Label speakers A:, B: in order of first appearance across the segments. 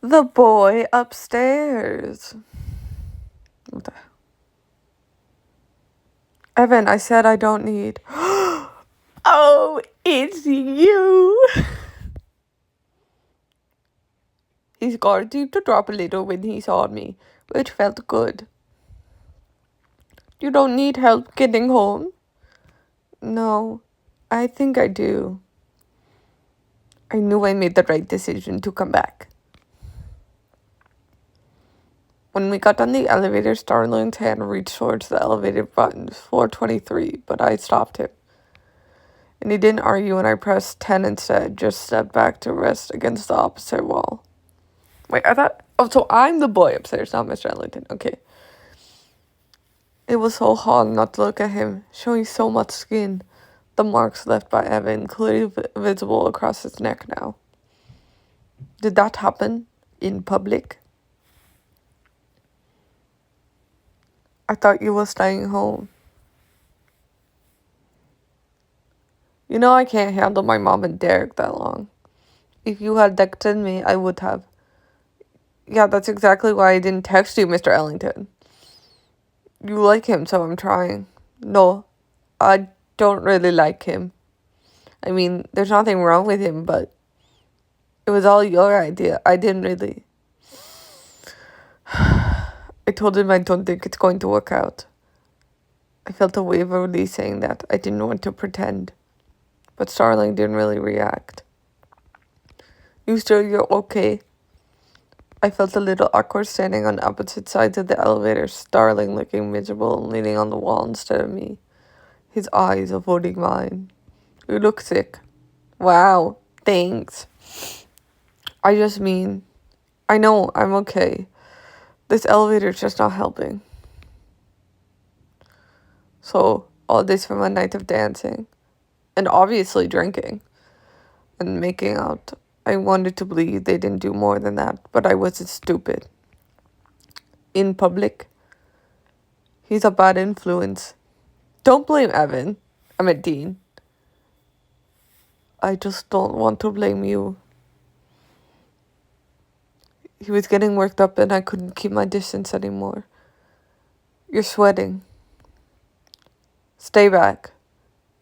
A: The boy upstairs. What the- Evan, I said I don't need. Oh, it's you. He started to drop a little when he saw me, which felt good. You don't need help getting home? No, I think I do. I knew I made the right decision to come back. When we got on the elevator, Starling's hand reached towards the elevator button, floor 23, but I stopped him. And he didn't argue when I pressed 10 instead, just stepped back to rest against the opposite wall. Wait, I thought... Oh, so I'm the boy upstairs, not Mr. Ellington. Okay. It was so hard not to look at him, showing so much skin. The marks left by Evan, clearly visible across his neck now. Did that happen? In public? I thought you were staying home. You know I can't handle my mom and Derek that long. If you had texted me, I would have. Yeah, that's exactly why I didn't text you, Mr. Ellington. You like him, so I'm trying. No, I don't really like him. I mean, there's nothing wrong with him, but it was all your idea. I didn't really. I told him I don't think it's going to work out. I felt a wave of relief saying that. I didn't want to pretend. But Starling didn't really react. You sure you're okay? I felt a little awkward standing on opposite sides of the elevator, Starling looking miserable and leaning on the wall instead of me, his eyes avoiding mine. You look sick. Wow, thanks. I just mean, I know, I'm okay. This elevator's just not helping. So, all this from a night of dancing, and obviously drinking, and making out. I wanted to believe they didn't do more than that, but I wasn't stupid. In public, he's a bad influence. Don't blame Evan. I meant Dean. I just don't want to blame you. He was getting worked up and I couldn't keep my distance anymore. You're sweating. Stay back.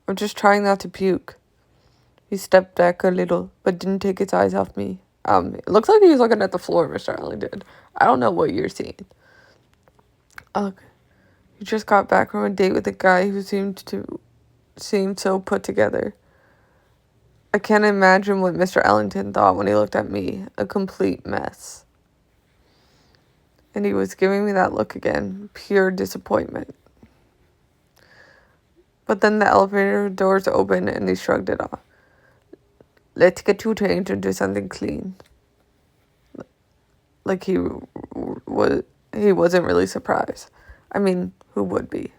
A: I'm just trying not to puke. He stepped back a little, but didn't take his eyes off me. It looks like he was looking at the floor, Mr. Allen did. I don't know what you're seeing. Ugh. You just got back from a date with a guy who seemed so put together. I can't imagine what Mr. Ellington thought when he looked at me. A complete mess. And he was giving me that look again. Pure disappointment. But then the elevator doors opened and he shrugged it off. Let's get you changed into something clean. Like he wasn't really surprised. I mean, who would be?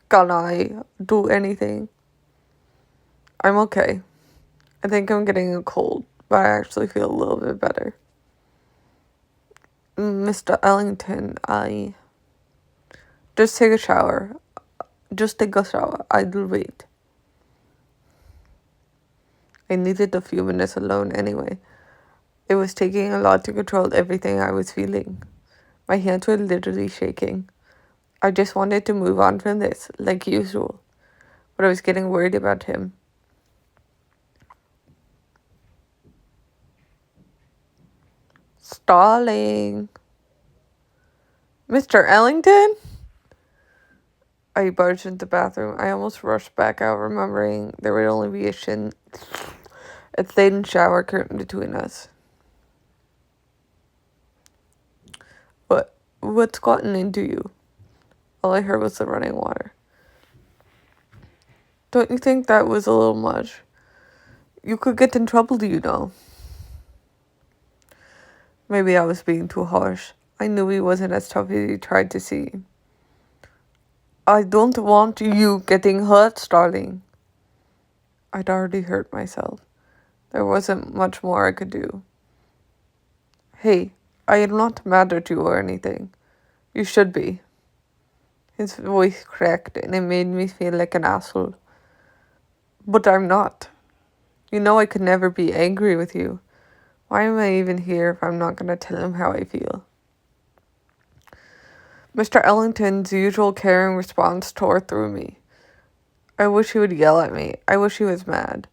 A: Can I do anything? I'm okay. I think I'm getting a cold, but I actually feel a little bit better. Mr. Ellington, I... Just take a shower. Just take a shower. I'll wait. I needed a few minutes alone anyway. It was taking a lot to control everything I was feeling. My hands were literally shaking. I just wanted to move on from this, like usual. But I was getting worried about him. Stalling. Mr. Ellington? I barged into the bathroom. I almost rushed back out, remembering there would only be a thin shower curtain between us. What's gotten into you? All I heard was the running water. Don't you think that was a little much? You could get in trouble, you know. Maybe I was being too harsh. I knew he wasn't as tough as he tried to seem. I don't want you getting hurt, Starling. I'd already hurt myself. There wasn't much more I could do. Hey, I am not mad at you or anything. You should be. His voice cracked and it made me feel like an asshole. But I'm not. You know I could never be angry with you. Why am I even here if I'm not going to tell him how I feel? Mr. Ellington's usual caring response tore through me. I wish he would yell at me. I wish he was mad.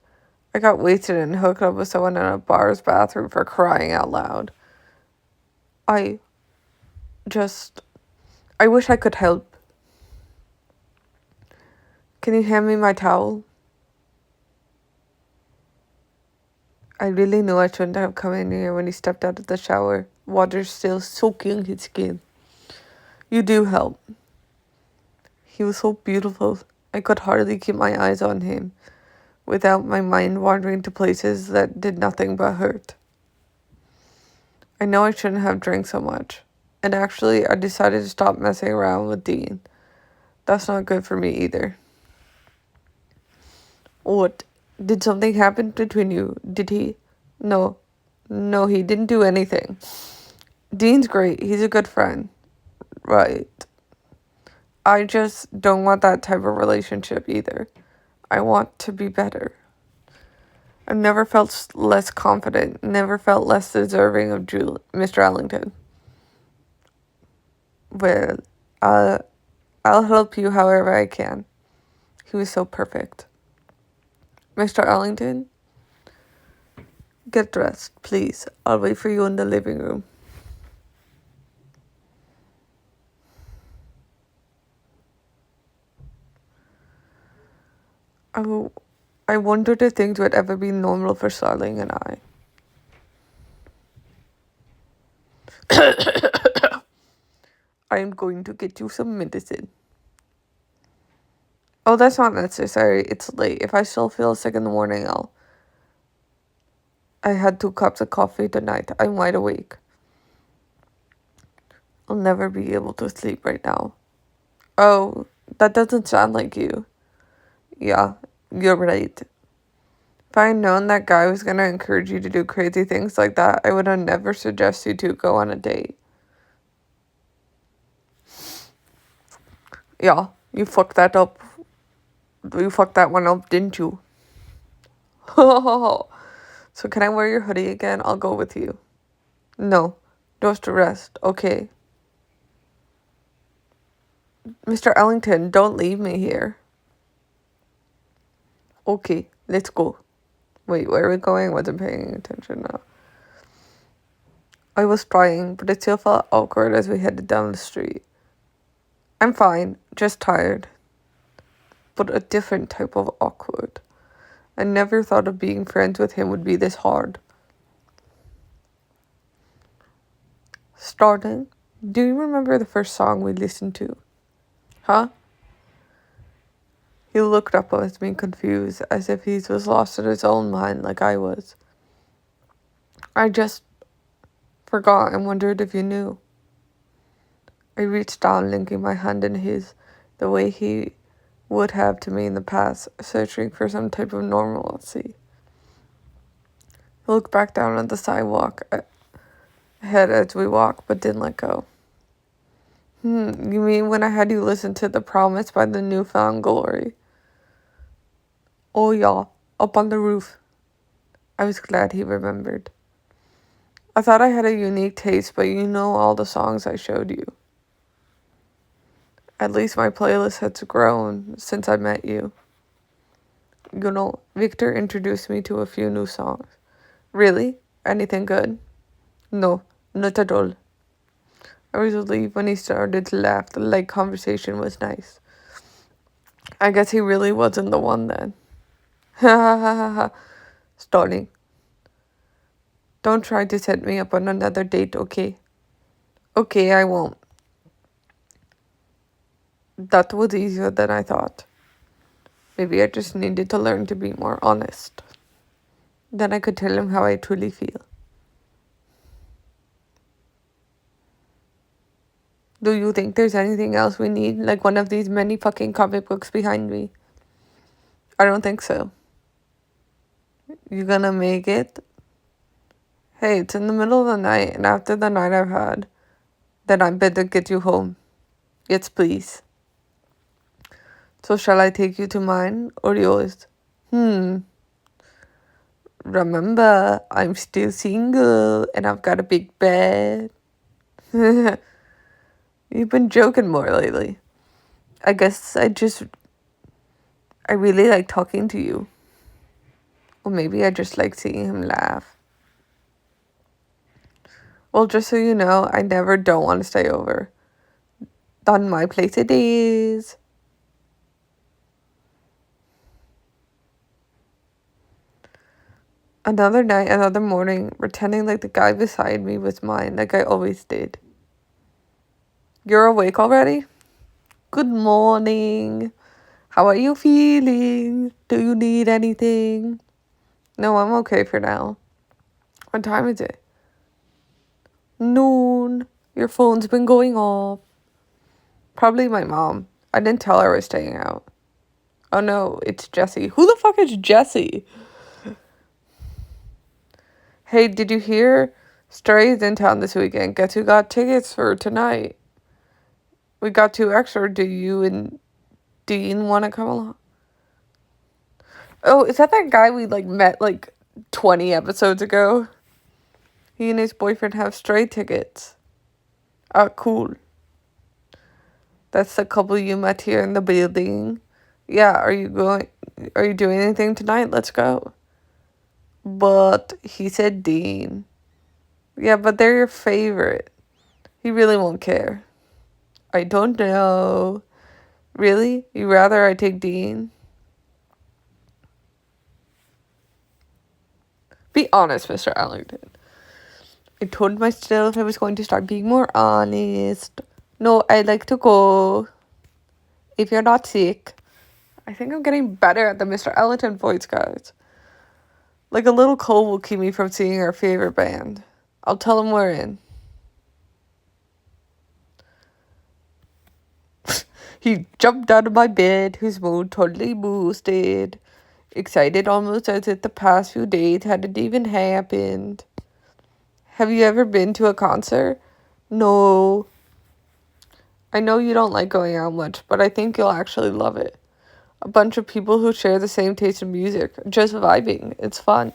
A: I got wasted and hooked up with someone in a bar's bathroom for crying out loud. I wish I could help. Can you hand me my towel? I really knew I shouldn't have come in here when he stepped out of the shower, water still soaking his skin. You do help. He was so beautiful. I could hardly keep my eyes on him without my mind wandering to places that did nothing but hurt. I know I shouldn't have drank so much. And actually, I decided to stop messing around with Dean. That's not good for me either. What? Did something happen between you? Did he? No, he didn't do anything. Dean's great. He's a good friend. Right. I just don't want that type of relationship either. I want to be better. I've never felt less confident, never felt less deserving of Mr. Ellington. Well, I'll help you however I can. He was so perfect. Mr. Ellington, get dressed, please. I'll wait for you in the living room. I wondered if things would ever be normal for Starling and I. I am going to get you some medicine. Oh, that's not necessary. It's late. If I still feel sick in the morning, I had 2 cups of coffee tonight. I'm wide awake. I'll never be able to sleep right now. Oh, that doesn't sound like you. Yeah, you're right. If I had known that guy was going to encourage you to do crazy things like that, I would have never suggested you to go on a date. Yeah, you fucked that up. You fucked that one up, didn't you? So can I wear your hoodie again? I'll go with you. No, just to rest. Okay. Mr. Ellington, don't leave me here. Okay, let's go. Wait, where are we going? I wasn't paying attention now. I was trying, but it still felt awkward as we headed down the street. I'm fine, just tired. But a different type of awkward. I never thought of being friends with him would be this hard. Starting, do you remember the first song we listened to? Huh? He looked up at me confused, as if he was lost in his own mind like I was. I just forgot and wondered if you knew. I reached down, linking my hand in his, the way he would have to me in the past, searching for some type of normalcy. He looked back down at the sidewalk ahead as we walked, but didn't let go. You mean when I had you listen to The Promise by the New Found Glory? Oh yeah, up on the roof. I was glad he remembered. I thought I had a unique taste, but you know all the songs I showed you. At least my playlist has grown since I met you. You know, Victor introduced me to a few new songs. Really? Anything good? No, not at all. I was relieved when he started to laugh. The light conversation was nice. I guess he really wasn't the one then. Ha ha ha ha ha. Stalling. Don't try to set me up on another date, okay? Okay, I won't. That was easier than I thought. Maybe I just needed to learn to be more honest. Then I could tell him how I truly feel. Do you think there's anything else we need? Like one of these many fucking comic books behind me? I don't think so. You gonna make it? Hey, it's in the middle of the night, and after the night I've had, then I better get you home. Yes, please. So shall I take you to mine or yours? Remember, I'm still single and I've got a big bed. You've been joking more lately. I guess I really like talking to you. Or maybe I just like seeing him laugh. Well, just so you know, I never don't want to stay over. On my place it is. Another night, another morning, pretending like the guy beside me was mine, like I always did. You're awake already? Good morning. How are you feeling? Do you need anything? No, I'm okay for now. What time is it? Noon. Your phone's been going off. Probably my mom. I didn't tell her I was staying out. Oh no, it's Jesse. Who the fuck is Jesse? Hey, did you hear? Stray's in town this weekend. Guess who got tickets for tonight? We got 2 extra. Do you and Dean want to come along? Oh, is that guy we met 20 episodes ago? He and his boyfriend have Stray tickets. Oh, cool. That's the couple you met here in the building. Yeah, are you doing anything tonight? Let's go. But he said Dean. Yeah, but they're your favorite. He really won't care. I don't know. Really? You rather I take Dean? Be honest, Mr. Allington. I told myself I was going to start being more honest. No, I like to go. If you're not sick. I think I'm getting better at the Mr. Ellington voice, guys. Like a little cold will keep me from seeing our favorite band. I'll tell him we're in. He jumped out of my bed, his mood totally boosted. Excited almost as if the past few days hadn't even happened. Have you ever been to a concert? No. I know you don't like going out much, but I think you'll actually love it. A bunch of people who share the same taste in music, just vibing. It's fun.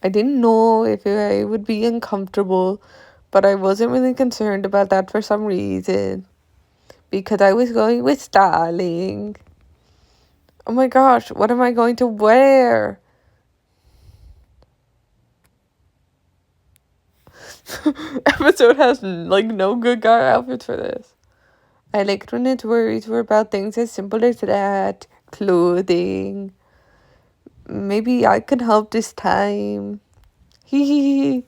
A: I didn't know if I would be uncomfortable, but I wasn't really concerned about that for some reason. Because I was going with Starling. Oh my gosh, what am I going to wear? Episode has no good guy outfits for this. I liked when its worries were about things as simple as that. Clothing. Maybe I could help this time. Hee hee hee.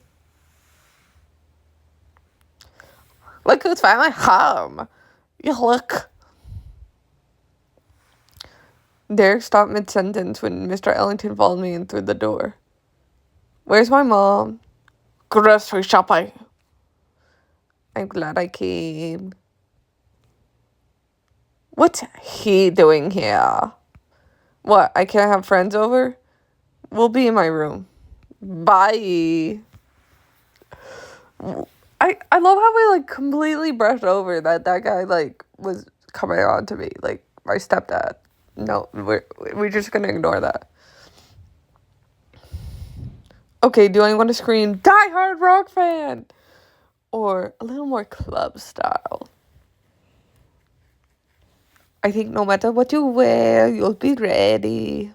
A: Look who's finally home. You look. Derek stopped mid-sentence when Mr. Ellington followed me in through the door. Where's my mom? Grocery shopping. I'm glad I came. What's he doing here? What, I can't have friends over? We'll be in my room. Bye. I love how we completely brushed over that guy was coming on to me, my stepdad. No, we're just gonna ignore that. Okay, do I want to scream Die Hard Rock Fan? Or a little more club style? I think no matter what you wear, you'll be ready.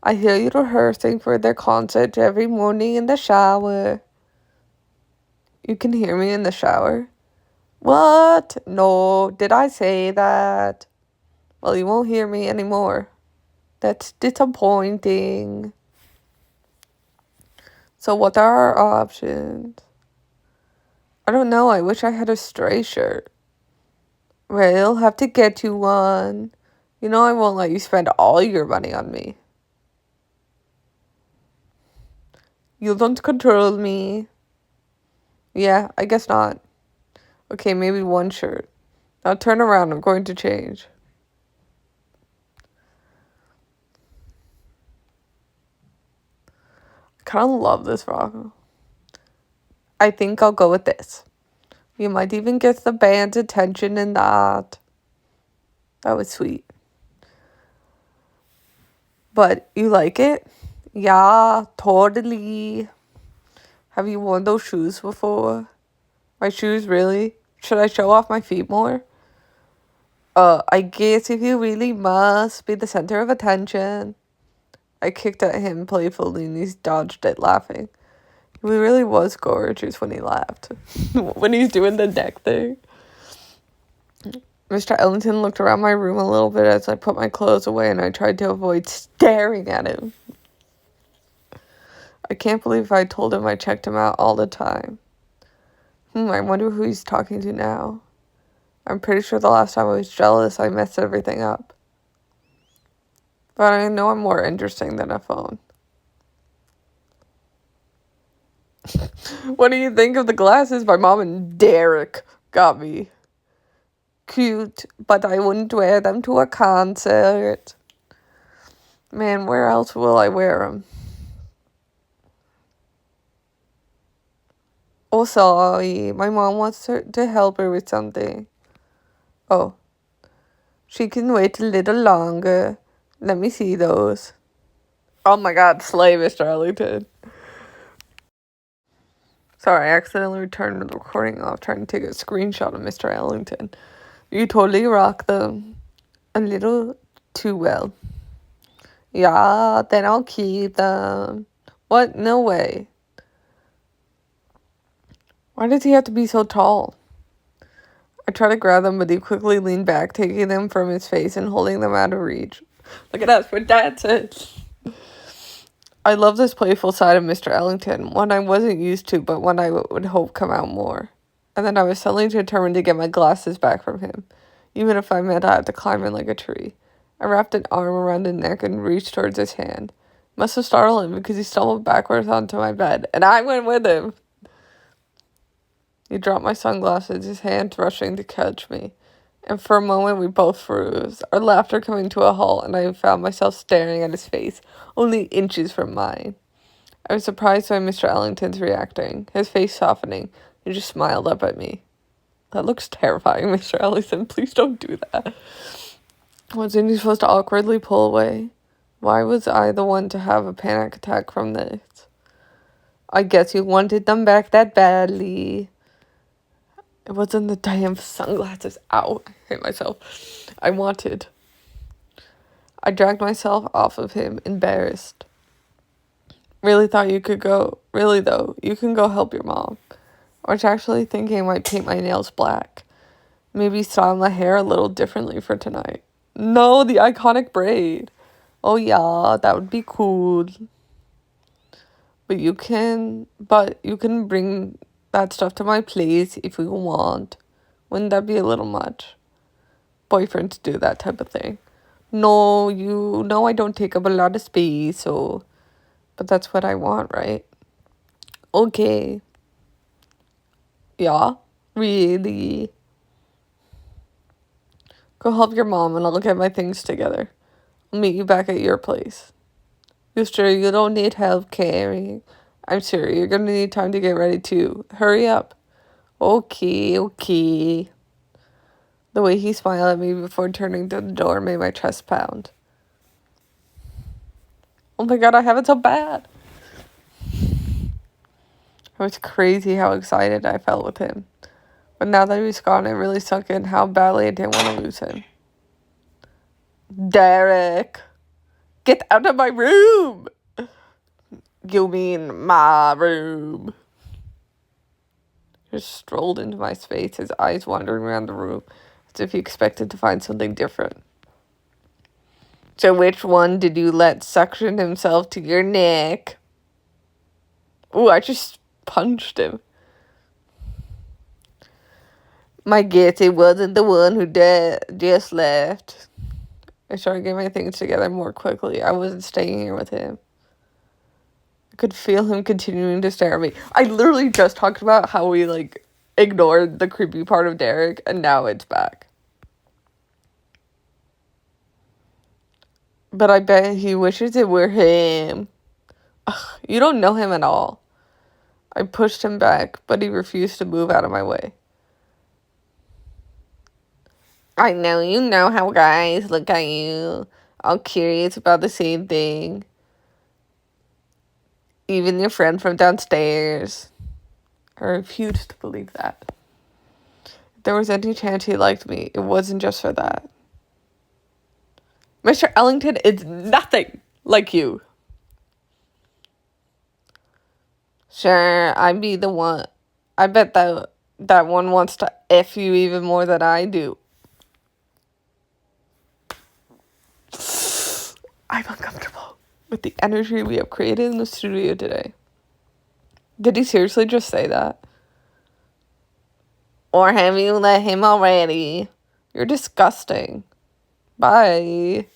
A: I hear you rehearsing for their concert every morning in the shower. You can hear me in the shower? What? No, did I say that? Well, you won't hear me anymore. That's disappointing. So what are our options? I don't know, I wish I had a Stray shirt. Well, have to get you one. You know I won't let you spend all your money on me. You don't control me. Yeah, I guess not. Okay, maybe one shirt. Now turn around, I'm going to change. I kind of love this rock. I think I'll go with this. You might even get the band's attention in that. That was sweet. But you like it? Yeah, totally. Have you worn those shoes before? My shoes, really? Should I show off my feet more? I guess if you really must be the center of attention. I kicked at him playfully and he dodged it, laughing. He really was gorgeous when he laughed. When he's doing the neck thing. Mr. Ellington looked around my room a little bit as I put my clothes away and I tried to avoid staring at him. I can't believe I told him I checked him out all the time. I wonder who he's talking to now. I'm pretty sure the last time I was jealous, I messed everything up. But I know I'm more interesting than a phone. What do you think of the glasses my mom and Derek got me? Cute, but I wouldn't wear them to a concert. Man, where else will I wear them? Oh, sorry. My mom wants her to help her with something. Oh. She can wait a little longer. Let me see those. Oh my god, slay, Mr. Ellington. Sorry, I accidentally turned the recording off trying to take a screenshot of Mr. Ellington. You totally rock them. A little too well. Yeah, then I'll keep them. What? No way. Why does he have to be so tall? I try to grab them, but he quickly leaned back, taking them from his face and holding them out of reach. Look at us, we're dancing. I love this playful side of Mr. Ellington, one I wasn't used to, but one I would hope come out more. And then I was suddenly determined to get my glasses back from him, even if I meant I had to climb in like a tree. I wrapped an arm around his neck and reached towards his hand. Must have startled him because he stumbled backwards onto my bed, and I went with him. He dropped my sunglasses, his hand rushing to catch me. And for a moment we both froze, our laughter coming to a halt, and I found myself staring at his face, only inches from mine. I was surprised by Mr. Ellington's reacting, his face softening. He just smiled up at me. That looks terrifying, Mr. Ellington. Please don't do that. Wasn't he supposed to awkwardly pull away? Why was I the one to have a panic attack from this? I guess you wanted them back that badly. It wasn't the damn sunglasses. Ow, I hit myself. I dragged myself off of him, embarrassed. Really thought you could go. Really, though, you can go help your mom. I was actually thinking I might paint my nails black. Maybe style my hair a little differently for tonight. No, the iconic braid. Oh, yeah, that would be cool. But you can bring that stuff to my place if you want. Wouldn't that be a little much? Boyfriends do that type of thing. No, you know I don't take up a lot of space, so... But that's what I want, right? Okay. Yeah? Really? Go help your mom and I'll get my things together. I'll meet you back at your place. You sure you don't need help carrying? I'm sure you're gonna need time to get ready too. Hurry up. Okay. The way he smiled at me before turning to the door made my chest pound. Oh my god, I have it so bad. It was crazy how excited I felt with him. But now that he was gone, it really sunk in how badly I didn't want to lose him. Derek! Get out of my room! You mean my room? He just strolled into my space, his eyes wandering around the room, as if he expected to find something different. So which one did you let suction himself to your neck? Ooh, I just punched him. My guess it wasn't the one who just left. I started getting my things together more quickly. I wasn't staying here with him. I could feel him continuing to stare at me. I literally just talked about how we, ignored the creepy part of Derek, and now it's back. But I bet he wishes it were him. Ugh, you don't know him at all. I pushed him back, but he refused to move out of my way. I know you know how guys look at you, all curious about the same thing. Even your friend from downstairs. I refuse to believe that. If there was any chance he liked me, it wasn't just for that. Mr. Ellington is nothing like you. Sure, I'd be the one. I bet that one wants to F you even more than I do. I'm uncomfortable with the energy we have created in the studio today. Did he seriously just say that? Or have you let him already? You're disgusting. Bye.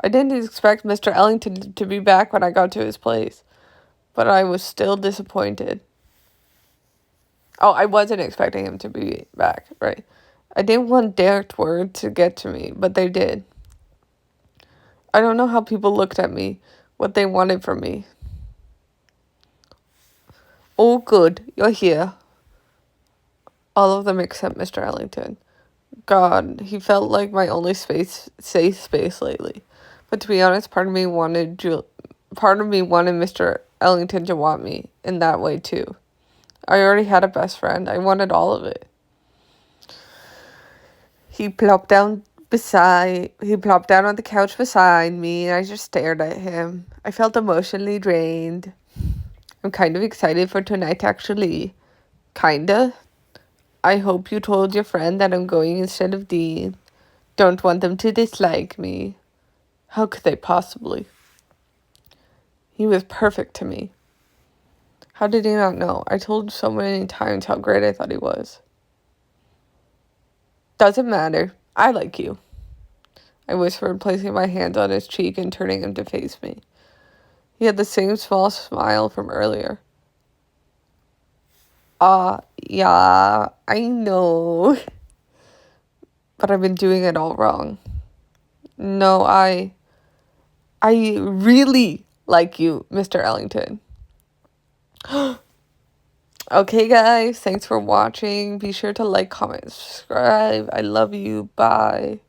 A: I didn't expect Mr. Ellington to be back when I got to his place, but I was still disappointed. Oh, I wasn't expecting him to be back, right? I didn't want direct word to get to me, but they did. I don't know how people looked at me, what they wanted from me. Oh, good, you're here. All of them except Mr. Ellington. God, he felt like my only safe space lately. But to be honest, part of me wanted Mr. Ellington to want me in that way too. I already had a best friend. I wanted all of it. He plopped down on the couch beside me, and I just stared at him. I felt emotionally drained. I'm kind of excited for tonight, actually. Kinda. I hope you told your friend that I'm going instead of Dean. Don't want them to dislike me. How could they possibly? He was perfect to me. How did he not know? I told him so many times how great I thought he was. Doesn't matter. I like you. I whispered, placing my hand on his cheek and turning him to face me. He had the same small smile from earlier. Yeah, I know. But I've been doing it all wrong. No, I really like you, Mr. Ellington. Okay, guys, thanks for watching. Be sure to like, comment, subscribe. I love you. Bye.